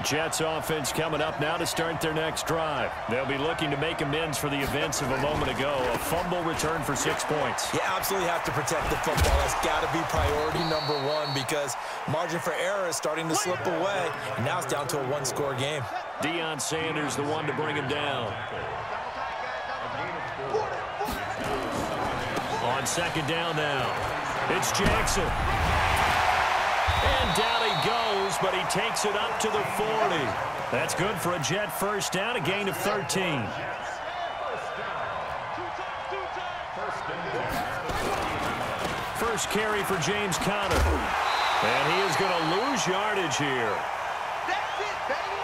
Jets offense coming up now to start their next drive. They'll be looking to make amends for the events of a moment ago. A fumble return for 6 points. You absolutely have to protect the football. That's got to be priority number one because margin for error is starting to slip away. And now it's down to a one-score game. Deion Sanders the one to bring him down. On second down now, it's Jackson. And down he goes, but he takes it up to the 40. That's good for a Jet first down, a gain of 13. First carry for James Conner. And he is going to lose yardage here. That's it, baby.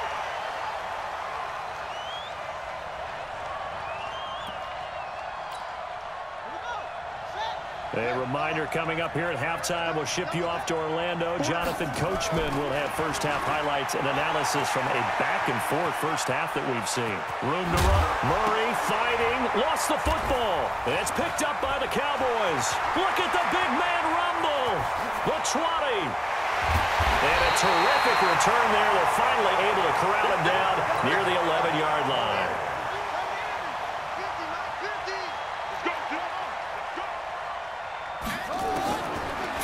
A reminder coming up here at halftime. We'll ship you off to Orlando. Jonathan Coachman will have first-half highlights and analysis from a back-and-forth first half that we've seen. Room to run. Murray fighting. Lost the football. It's picked up by the Cowboys. Look at the big man rumble. The 20. And a terrific return there. They're finally able to corral him down near the 11-yard line.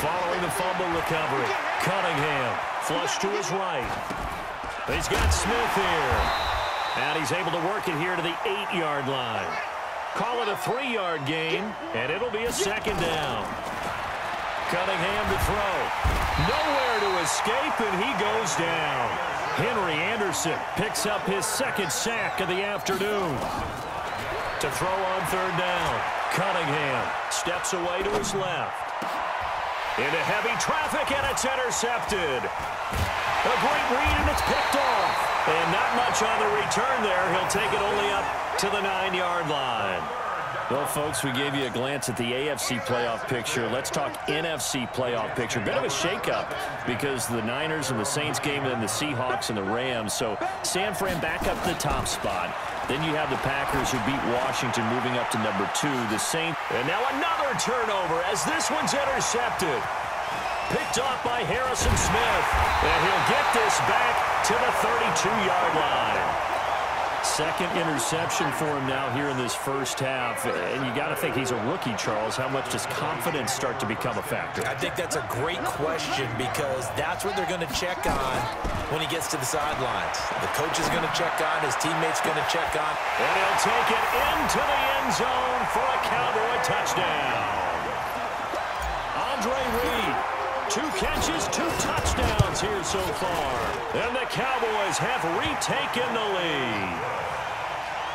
Following the fumble recovery, Cunningham flush to his right. He's got Smith here. And he's able to work it here to the 8-yard line. Call it a 3-yard gain, and it'll be a second down. Cunningham to throw. Nowhere to escape, and he goes down. Henry Anderson picks up his second sack of the afternoon. To throw on third down, Cunningham steps away to his left. Into heavy traffic, and it's intercepted. A great read, and it's picked off. And not much on the return there. He'll take it only up to the 9-yard line. Well, folks, we gave you a glance at the AFC playoff picture. Let's talk NFC playoff picture. Bit of a shakeup because the Niners and the Saints game and then the Seahawks and the Rams. So San Fran back up the top spot. Then you have the Packers who beat Washington moving up to number 2. The Saints. And now another turnover as this one's intercepted. Picked off by Harrison Smith. And he'll get this back to the 32-yard line. Second interception for him now here in this first half. And you got to think he's a rookie, Charles. How much does confidence start to become a factor? I think that's a great question because that's what they're going to check on when he gets to the sidelines. The coach is going to check on. His teammate's going to check on. And he'll take it into the end zone for a Cowboy touchdown. Andre Reed, 2 catches, 2 touchdowns here so far. And the Cowboys have retaken the lead.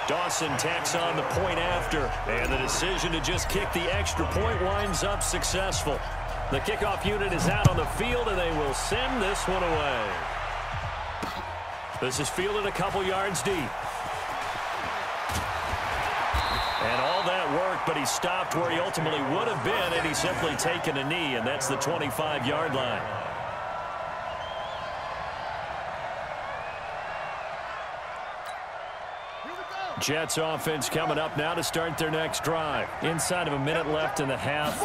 Dawson tacks on the point after, and the decision to just kick the extra point winds up successful. The kickoff unit is out on the field, and they will send this one away. This is fielded a couple yards deep. And all that work, but he stopped where he ultimately would have been, and he's simply taken a knee, and that's the 25-yard line. Jets offense coming up now to start their next drive. Inside of a minute left in the half.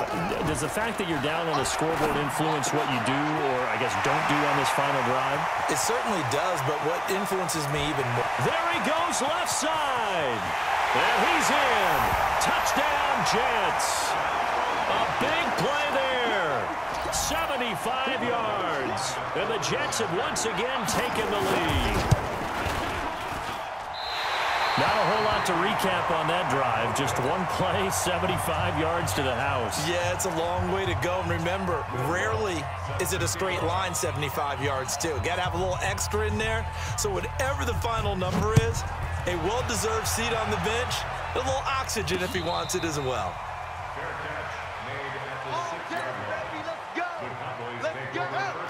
Does the fact that you're down on the scoreboard influence what you do or, I guess, don't do on this final drive? It certainly does, but what influences me even more. There he goes left side. And he's in. Touchdown, Jets. A big play there. 75 yards. And the Jets have once again taken the lead. Not a whole lot to recap on that drive. Just one play, 75 yards to the house. Yeah, it's a long way to go. And remember, rarely is it a straight line 75 yards, too. Got to have a little extra in there. So whatever the final number is, a well-deserved seat on the bench, a little oxygen if he wants it as well.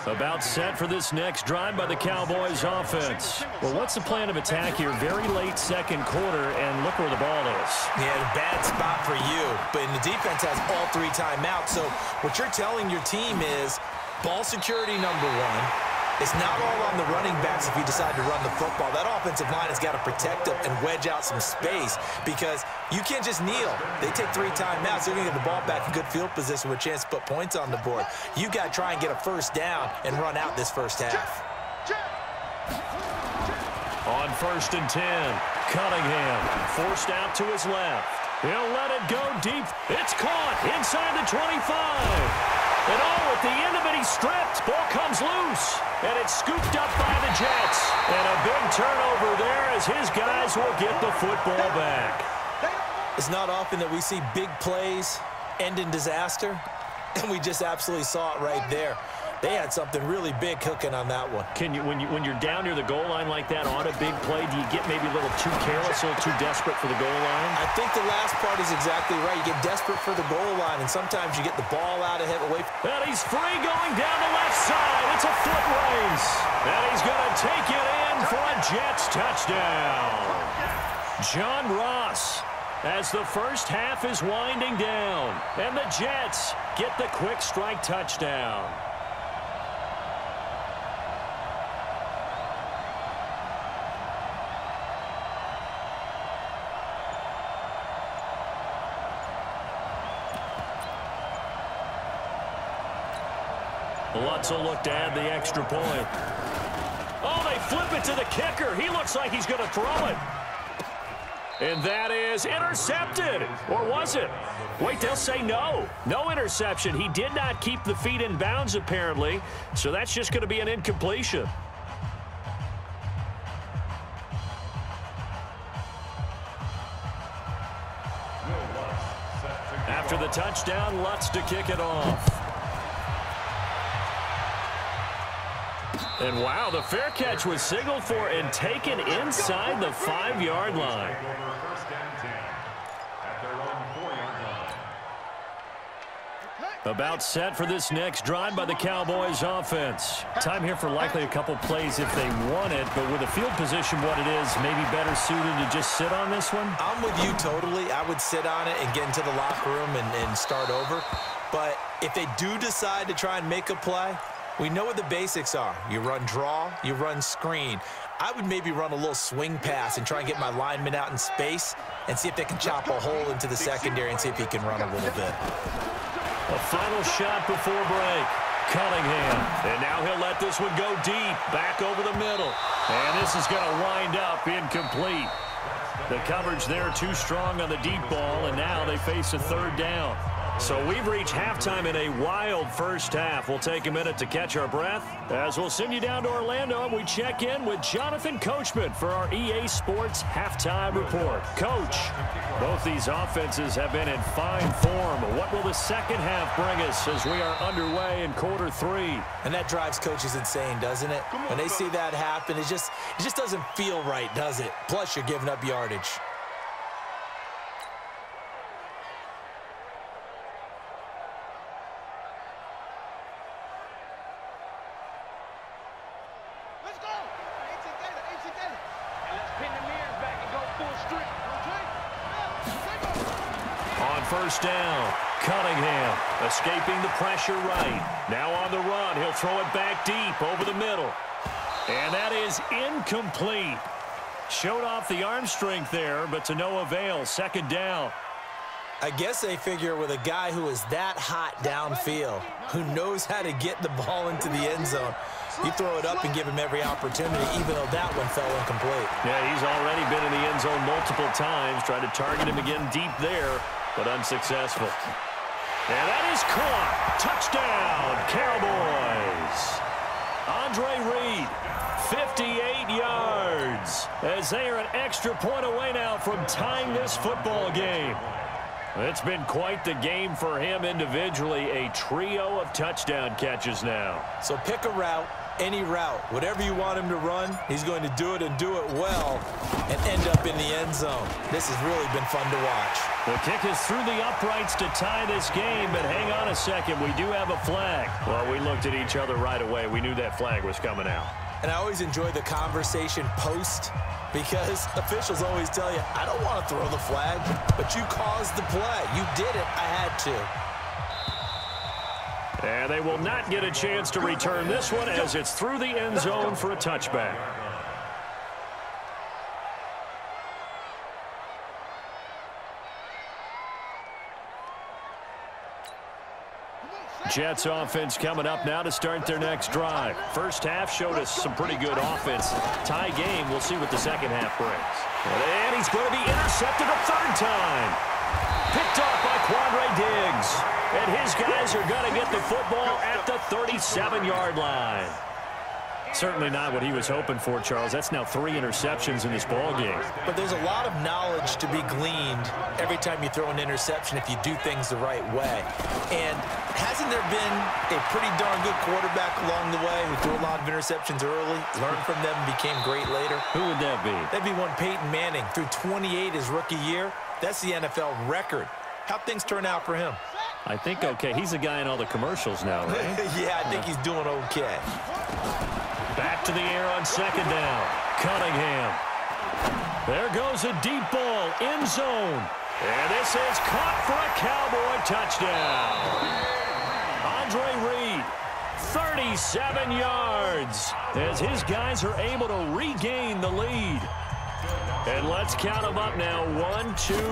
About set for this next drive by the Cowboys offense. Well, what's the plan of attack here? Very late second quarter, and look where the ball is. Yeah, a bad spot for you, but the defense has all 3 timeouts. So what you're telling your team is ball security number 1. It's not all on the running backs if you decide to run the football. That offensive line has got to protect them and wedge out some space because you can't just kneel. They take 3 timeouts. They're going to get the ball back in good field position with a chance to put points on the board. You've got to try and get a first down and run out this first half. On 1st and 10, Cunningham forced out to his left. He'll let it go deep. It's caught inside the 25. And at the end of it, he's stripped. Ball comes loose. And it's scooped up by the Jets. And a big turnover there as his guys will get the football back. It's not often that we see big plays end in disaster. And we just absolutely saw it right there. They had something really big cooking on that one. Can you, when you're down near the goal line like that on a big play, do you get maybe a little too careless, a little too desperate for the goal line? I think the last part is exactly right. You get desperate for the goal line, and sometimes you get the ball out ahead away. And he's free going down the left side. It's a foot race. And he's going to take it in for a Jets touchdown. John Ross, as the first half is winding down, and the Jets get the quick strike touchdown. Lutz will look to add the extra point. Oh, they flip it to the kicker. He looks like he's going to throw it. And that is intercepted. Or was it? Wait, they'll say no. No interception. He did not keep the feet in bounds, apparently. So that's just going to be an incompletion. After the touchdown, Lutz to kick it off. And wow, the fair catch was signaled for and taken inside the 5-yard line. About set for this next drive by the Cowboys offense. Time here for likely a couple plays if they want it, but with the field position what it is, maybe better suited to just sit on this one? I'm with you totally. I would sit on it and get into the locker room and start over. But if they do decide to try and make a play, we know what the basics are. You run draw, you run screen. I would maybe run a little swing pass and try and get my lineman out in space and see if they can chop a hole into the secondary and see if he can run a little bit. A final shot before break. Cunningham. And now he'll let this one go deep. Back over the middle. And this is going to wind up incomplete. The coverage there too strong on the deep ball, and now they face a third down. So we've reached halftime in a wild first half. We'll take a minute to catch our breath as we'll send you down to Orlando and we check in with Jonathan Coachman for our EA Sports Halftime Report. Coach, both these offenses have been in fine form. What will the second half bring us as we are underway in quarter 3? And that drives coaches insane, doesn't it? When they see that happen, it just doesn't feel right, does it? Plus, you're giving up yardage. First down, Cunningham escaping the pressure right. Now on the run, he'll throw it back deep over the middle. And that is incomplete. Showed off the arm strength there, but to no avail. Second down. I guess they figure with a guy who is that hot downfield, who knows how to get the ball into the end zone, you throw it up and give him every opportunity, even though that one fell incomplete. Yeah, he's already been in the end zone multiple times, tried to target him again deep there, but unsuccessful. And that is caught. Touchdown, Cowboys. Andre Reed, 58 yards, as they are an extra point away now from tying this football game. It's been quite the game for him individually, a trio of touchdown catches now. So pick a route, any route, whatever you want him to run, he's going to do it and do it well and end up in the end zone. This has really been fun to watch. The kick is through the uprights to tie this game, but hang on a second, we do have a flag. Well, we looked at each other right away. We knew that flag was coming out. And I always enjoy the conversation post, because officials always tell you, I don't want to throw the flag, but you caused the play. You did it. I had to. And they will not get a chance to return this one as it's through the end zone for a touchback. Jets offense coming up now to start their next drive. First half showed us some pretty good offense. Tie game. We'll see what the second half brings. And he's going to be intercepted a third time. Picked off by Quandre Diggs. And his guys are going to get the football at the 37-yard line. Certainly not what he was hoping for, Charles. That's now 3 interceptions in this ball game. But there's a lot of knowledge to be gleaned every time you throw an interception if you do things the right way. And hasn't there been a pretty darn good quarterback along the way who threw a lot of interceptions early, learned from them, and became great later? Who would that be? That'd be one Peyton Manning. Threw 28 his rookie year. That's the NFL record. How'd things turn out for him? I think okay. He's the guy in all the commercials now, right? Yeah, I think he's doing okay. Back to the air on second down. Cunningham. There goes a deep ball. End zone. And this is caught for a Cowboy touchdown. Andre Reed, 37 yards, as his guys are able to regain the lead. And let's count them up now. 1, 2, 3,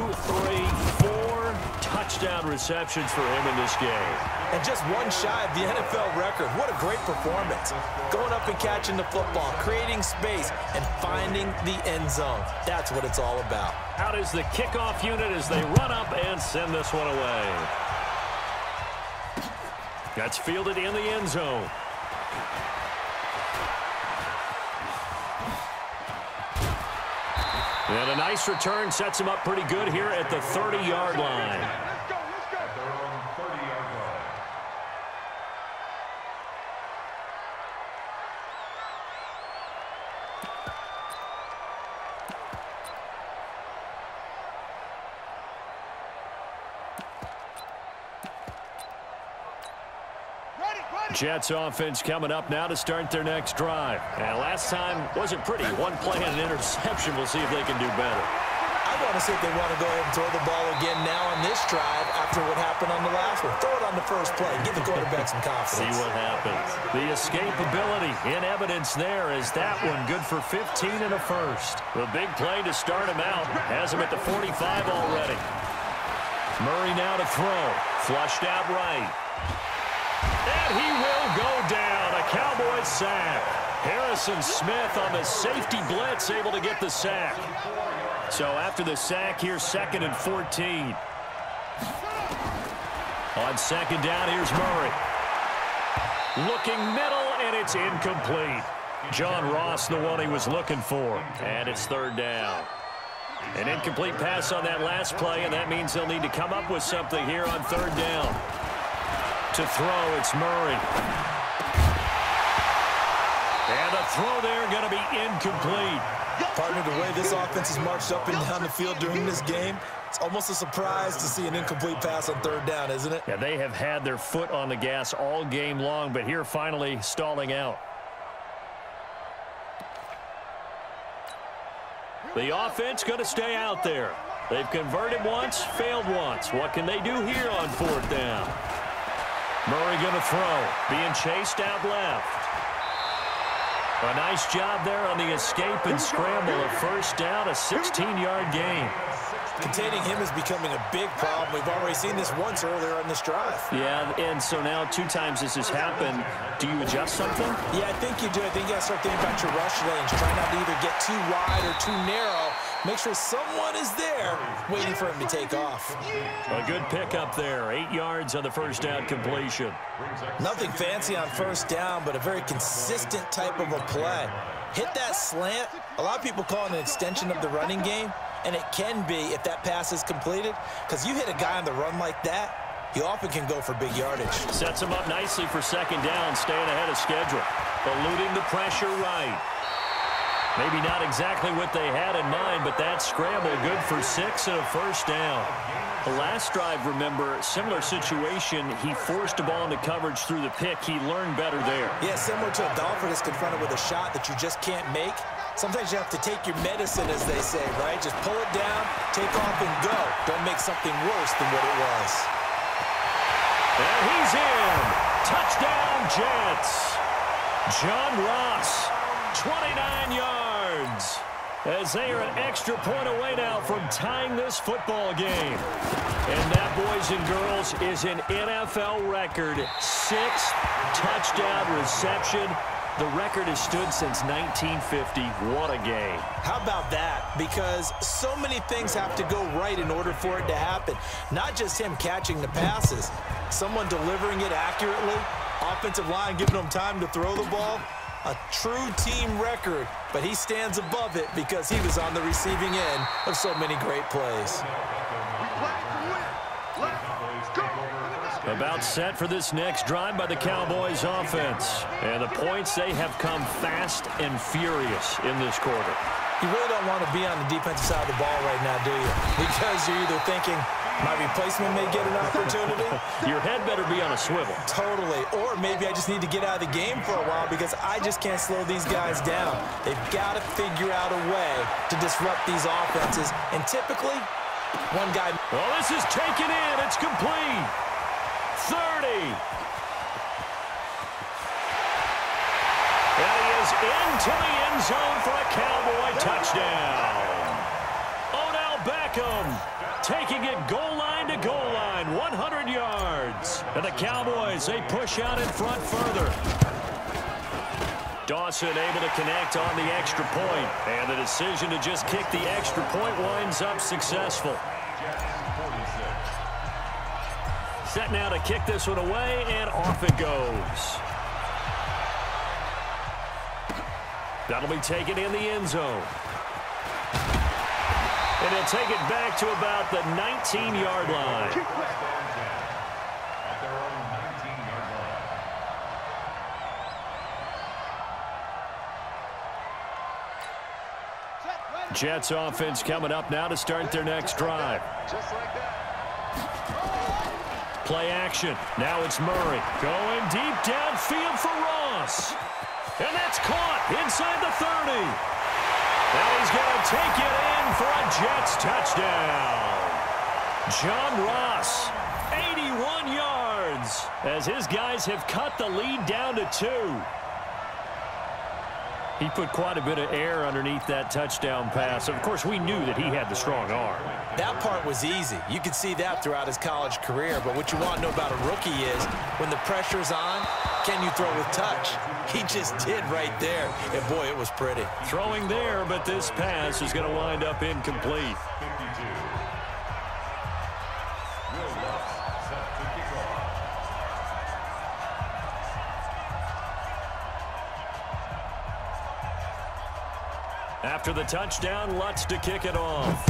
4 touchdown receptions for him in this game. And just one shy of the NFL record. What a great performance. Going up and catching the football, creating space, and finding the end zone. That's what it's all about. Out is the kickoff unit as they run up and send this one away. That's fielded in the end zone. And a nice return sets him up pretty good here at the 30-yard line. Let's go. At their own 30-yard line. Jets offense coming up now to start their next drive. And last time wasn't pretty. One play and an interception. We'll see if they can do better. I want to see if they want to go ahead and throw the ball again now on this drive after what happened on the last one. Throw it on the first play. Give the quarterback some confidence. See what happens. The escapability in evidence there is that one good for 15 and a first. The big play to start him out has him at the 45 already. Murray now to throw. Flushed out right. And he will go down. A Cowboys sack. Harrison Smith on the safety blitz able to get the sack. So after the sack, here's 2nd and 14. On second down, here's Murray. Looking middle, and it's incomplete. John Ross, the one he was looking for. And it's 3rd down. An incomplete pass on that last play, and that means they'll need to come up with something here on 3rd down. To throw, it's Murray. And the throw there going to be incomplete. Partner, the way this offense has marched up and down the field during this game, it's almost a surprise to see an incomplete pass on 3rd down, isn't it? Yeah, they have had their foot on the gas all game long, but here finally stalling out. The offense going to stay out there. They've converted once, failed once. What can they do here on 4th down? Murray going to throw, being chased out left. A nice job there on the escape and scramble. A 1st down, a 16-yard gain. Containing him is becoming a big problem. We've already seen this once earlier on this drive. Yeah, and so now 2 times this has happened. Do you adjust something? Yeah, I think you do. I think you got to start thinking about your rush lanes. Try not to either get too wide or too narrow. Make sure someone is there waiting for him to take off. A good pickup there. 8 yards on the 1st down completion. Nothing fancy on 1st down, but a very consistent type of a play. Hit that slant. A lot of people call it an extension of the running game, and it can be if that pass is completed, because you hit a guy on the run like that, he often can go for big yardage. Sets him up nicely for 2nd down, staying ahead of schedule. Eluding the pressure right. Maybe not exactly what they had in mind, but that scramble good for 6 and a 1st down. The last drive, remember, similar situation. He forced a ball into coverage through the pick. He learned better there. Yeah, similar to a golfer that's confronted with a shot that you just can't make. Sometimes you have to take your medicine, as they say, right? Just pull it down, take off, and go. Don't make something worse than what it was. And he's in. Touchdown, Jets. John Ross, 29 yards. as they are an extra point away now from tying this football game. And that, boys and girls, is an NFL record. 6th touchdown reception. The record has stood since 1950. What a game. How about that? Because so many things have to go right in order for it to happen. Not just him catching the passes, someone delivering it accurately, offensive line giving him time to throw the ball. A true team record, but he stands above it because he was on the receiving end of so many great plays. About set for this next drive by the Cowboys offense. And the points, they have come fast and furious in this quarter. You really don't want to be on the defensive side of the ball right now, do you? Because you're either thinking, my replacement may get an opportunity. Your head better be on a swivel. Totally. Or maybe I just need to get out of the game for a while because I just can't slow these guys down. They've got to figure out a way to disrupt these offenses. And typically, one guy... Well, this is taken in. It's complete. 30. And he is into the end zone for a Cowboy touchdown. Odell Beckham taking it goal line to goal line, 100 yards. And the Cowboys, they push out in front further. Dawson able to connect on the extra point. And the decision to just kick the extra point winds up successful. Set now to kick this one away, and off it goes. That'll be taken in the end zone. And he'll take it back to about the 19-yard line. Jets offense coming up now to start their next drive. Just like that. Play action. Now it's Murray. Going deep downfield for Ross. And that's caught inside the 30. Now he's going to take it in for a Jets touchdown. John Ross, 81 yards, as his guys have cut the lead down to 2. He put quite a bit of air underneath that touchdown pass. Of course, we knew that he had the strong arm. That part was easy. You could see that throughout his college career. But what you want to know about a rookie is when the pressure's on, can you throw with touch? He just did right there. And, boy, it was pretty. Throwing there, but this pass is going to wind up incomplete. After the touchdown, Lutz to kick it off.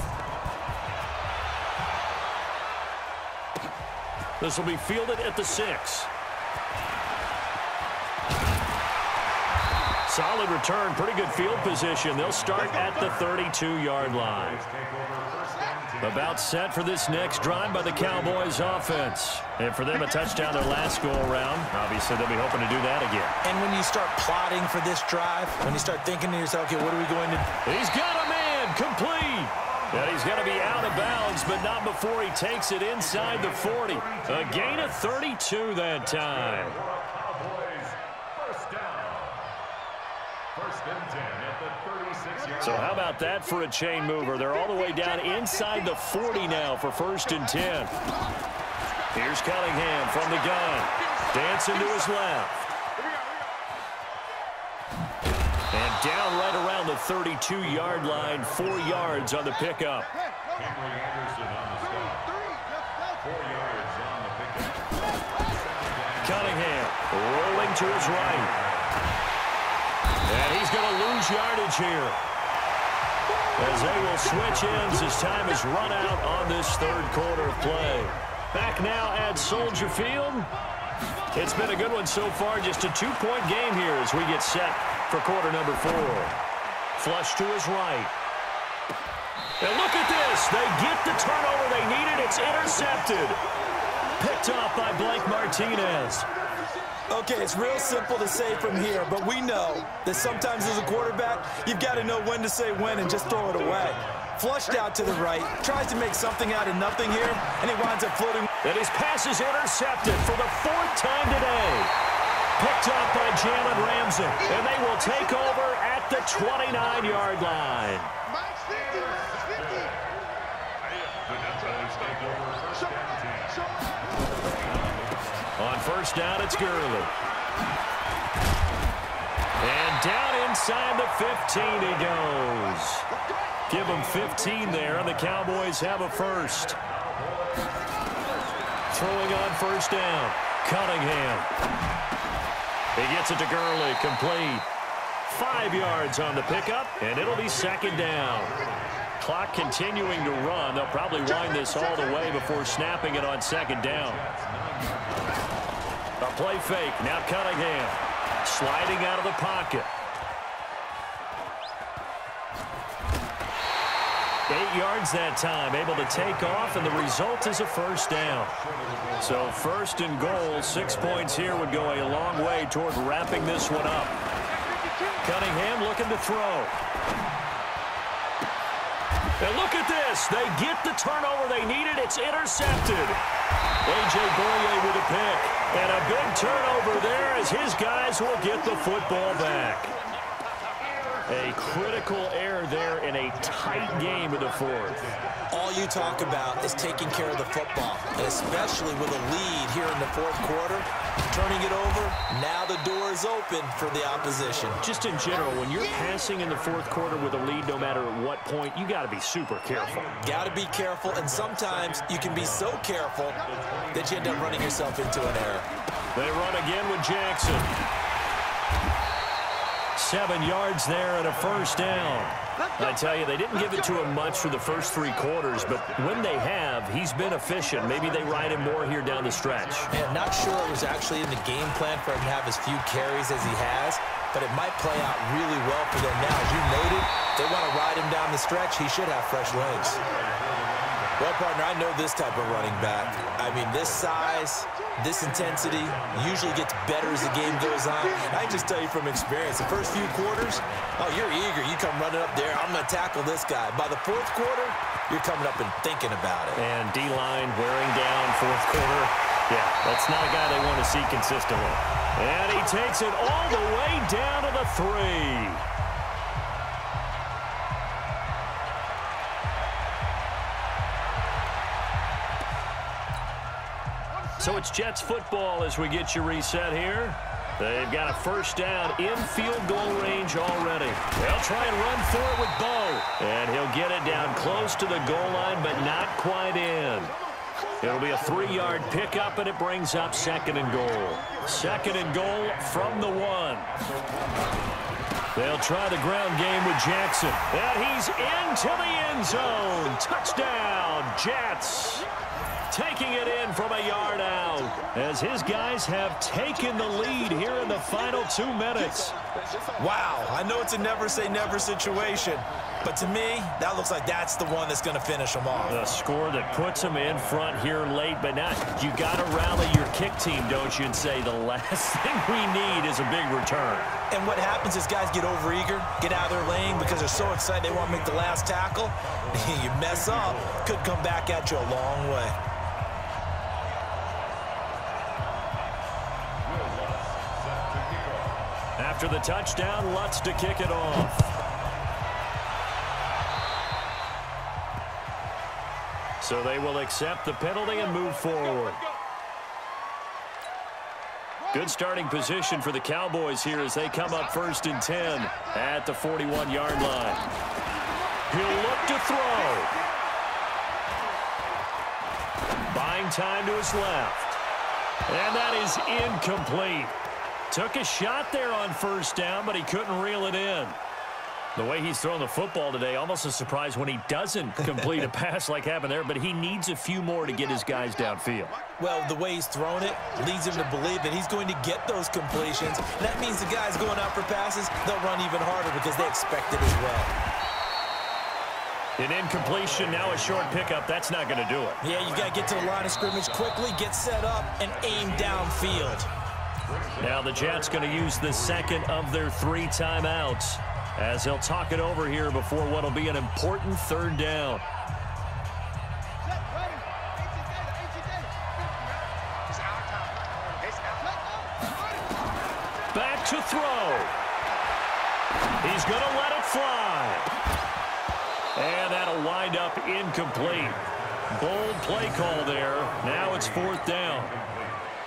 This will be fielded at the 6. Solid return, pretty good field position. They'll start at the 32-yard line. About set for this next drive by the Cowboys offense. And for them, a touchdown their last go-around. Obviously, they'll be hoping to do that again. And when you start plotting for this drive, when you start thinking to yourself, okay, what are we going to do? He's got a man, complete. And he's going to be out of bounds, but not before he takes it inside the 40. A gain of 32 that time. So how about that for a chain mover? They're all the way down inside the 40 now for 1st and 10. Here's Cunningham from the gun. Dancing to his left. And down right around the 32-yard line, 4 yards on the pickup. Cunningham rolling to his right. And he's going to lose yardage here, as they will switch ends as time is run out on this 3rd quarter of play. Back now at Soldier Field. It's been a good one so far. Just a 2-point game here as we get set for quarter number 4. Flush to his right. And look at this. They get the turnover they needed. It's intercepted. Picked off by Blake Martinez. Okay, it's real simple to say from here, but we know that sometimes as a quarterback, you've got to know when to say when and just throw it away. Flushed out to the right, tries to make something out of nothing here, and he winds up floating. And his pass is intercepted for the 4th time today. Picked up by Jalen Ramsey, and they will take over at the 29-yard line. On first down, it's Gurley. And down inside the 15 he goes. Give him 15 there, and the Cowboys have a first. Throwing on first down, Cunningham. He gets it to Gurley, complete. 5 yards on the pickup, and it'll be second down. Clock continuing to run. They'll probably wind this all the way before snapping it on second down. A play fake. Now Cunningham sliding out of the pocket. 8 yards that time, able to take off, and the result is a first down. So first and goal, 6 points here would go a long way toward wrapping this one up. Cunningham looking to throw. And look at this. They get the turnover they needed. It's intercepted. A.J. Boye with a pick. And a big turnover there as his guys will get the football back. A critical error there in a tight game of the fourth. All you talk about is taking care of the football, and especially with a lead here in the fourth quarter. Turning it over, now the door is open for the opposition. Just in general, when you're passing in the fourth quarter with a lead, no matter at what point, you got to be super careful. Got to be careful, and sometimes you can be so careful that you end up running yourself into an error. They run again with Jackson. 7 yards there and a first down. I tell you, they didn't give it to him much for the first 3 quarters, but when they have, he's been efficient. Maybe they ride him more here down the stretch. And not sure it was actually in the game plan for him to have as few carries as he has, but it might play out really well for them now. As you noted, they want to ride him down the stretch. He should have fresh legs. Well, partner, I know this type of running back. I mean, this size, this intensity usually gets better as the game goes on. I can just tell you from experience, the first few quarters, oh, you're eager. You come running up there, I'm going to tackle this guy. By the fourth quarter, you're coming up and thinking about it. And D-line wearing down fourth quarter. Yeah, that's not a guy they want to see consistently. And he takes it all the way down to the 3. So it's Jets football as we get you reset here. They've got a first down in field goal range already. They'll try and run for it with Bo. And he'll get it down close to the goal line, but not quite in. It'll be a 3-yard pickup, and it brings up second and goal. Second and goal from the 1. They'll try the ground game with Jackson. And he's into the end zone. Touchdown, Jets. Taking it in from a yard out as his guys have taken the lead here in the final 2 minutes. Wow, I know it's a never-say-never situation, but to me, that looks like that's the one that's going to finish them off. A score that puts them in front here late, but now you got to rally your kick team, don't you, and say the last thing we need is a big return. And what happens is guys get overeager, get out of their lane because they're so excited they want to make the last tackle. You mess up, could come back at you a long way. After the touchdown, Lutz to kick it off. So they will accept the penalty and move forward. Good starting position for the Cowboys here as they come up first and 10 at the 41-yard line. He'll look to throw. Buying time to his left. And that is incomplete. Took a shot there on first down, but he couldn't reel it in. The way he's thrown the football today, almost a surprise when he doesn't complete a pass like happened there, but he needs a few more to get his guys downfield. Well, the way he's thrown it leads him to believe that he's going to get those completions. And that means the guys going out for passes, they'll run even harder because they expect it as well. An incompletion, now a short pickup. That's not going to do it. Yeah, you got to get to the line of scrimmage quickly, get set up, and aim downfield. Now the Jets going to use the second of their 3 timeouts as they'll talk it over here before what will be an important third down. Back to throw. He's going to let it fly. And that'll wind up incomplete. Bold play call there. Now it's 4th down.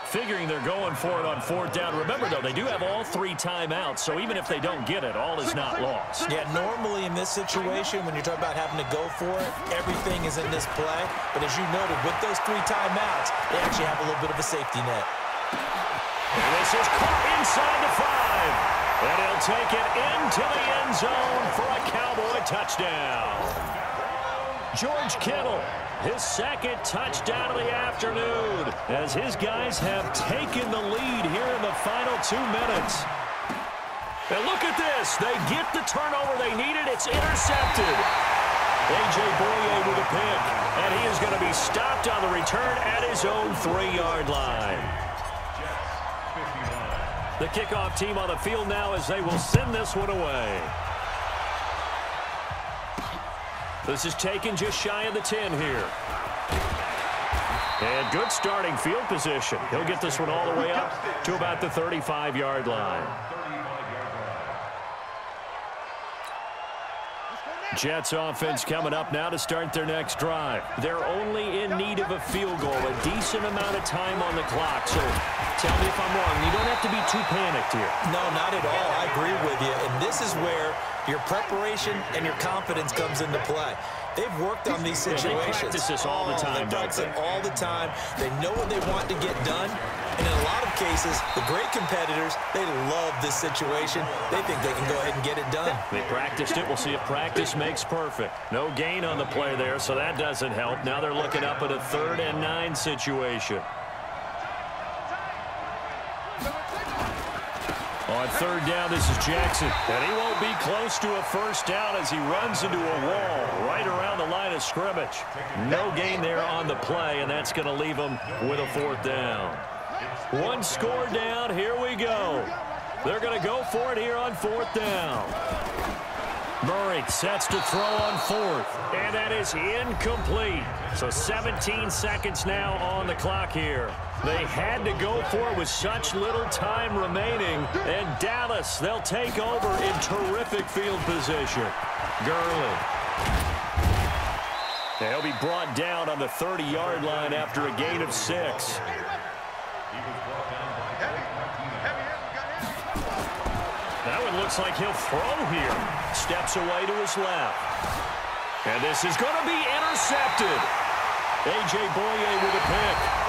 Figuring they're going for it on 4th down. Remember, though, they do have all 3 timeouts, so even if they don't get it, all is not lost. Yeah, normally in this situation, when you're talking about having to go for it, everything is in this play. But as you noted, with those 3 timeouts, they actually have a little bit of a safety net. And this is caught inside the 5. And he'll take it into the end zone for a Cowboy touchdown. George Kittle, his 2nd touchdown of the afternoon, as his guys have taken the lead here in the final 2 minutes. And look at this. They get the turnover they needed. It's intercepted. A.J. Boye with a pick, and he is going to be stopped on the return at his own 3-yard line. The kickoff team on the field now as they will send this one away. This is taken just shy of the 10 here. And good starting field position. He'll get this one all the way up to about the 35-yard line. Jets offense coming up now to start their next drive. They're only in need of a field goal, a decent amount of time on the clock. So tell me if I'm wrong. You don't have to be too panicked here. No, not at all. I agree with you. And this is where your preparation and your confidence comes into play. They've worked on these situations. They practice this all the time. They practice it all the time. They know what they want to get done. And in a lot of cases, the great competitors, they love this situation. They think they can go ahead and get it done. They practiced it. We'll see if practice makes perfect. No gain on the play there, so that doesn't help. Now they're looking up at a 3rd and 9 situation. On 3rd down, this is Jackson. And he won't be close to a 1st down as he runs into a wall right around the line of scrimmage. No gain there on the play, and that's going to leave him with a 4th down. 1 score down. Here we go. They're going to go for it here on 4th down. Murray sets to throw on 4th, and that is incomplete. So 17 seconds now on the clock here. They had to go for it with such little time remaining, and Dallas, they'll take over in terrific field position. Gurley. They'll be brought down on the 30-yard line after a gain of 6. That one looks like he'll throw here. Steps away to his left. And this is going to be intercepted. A.J. Boye with a pick.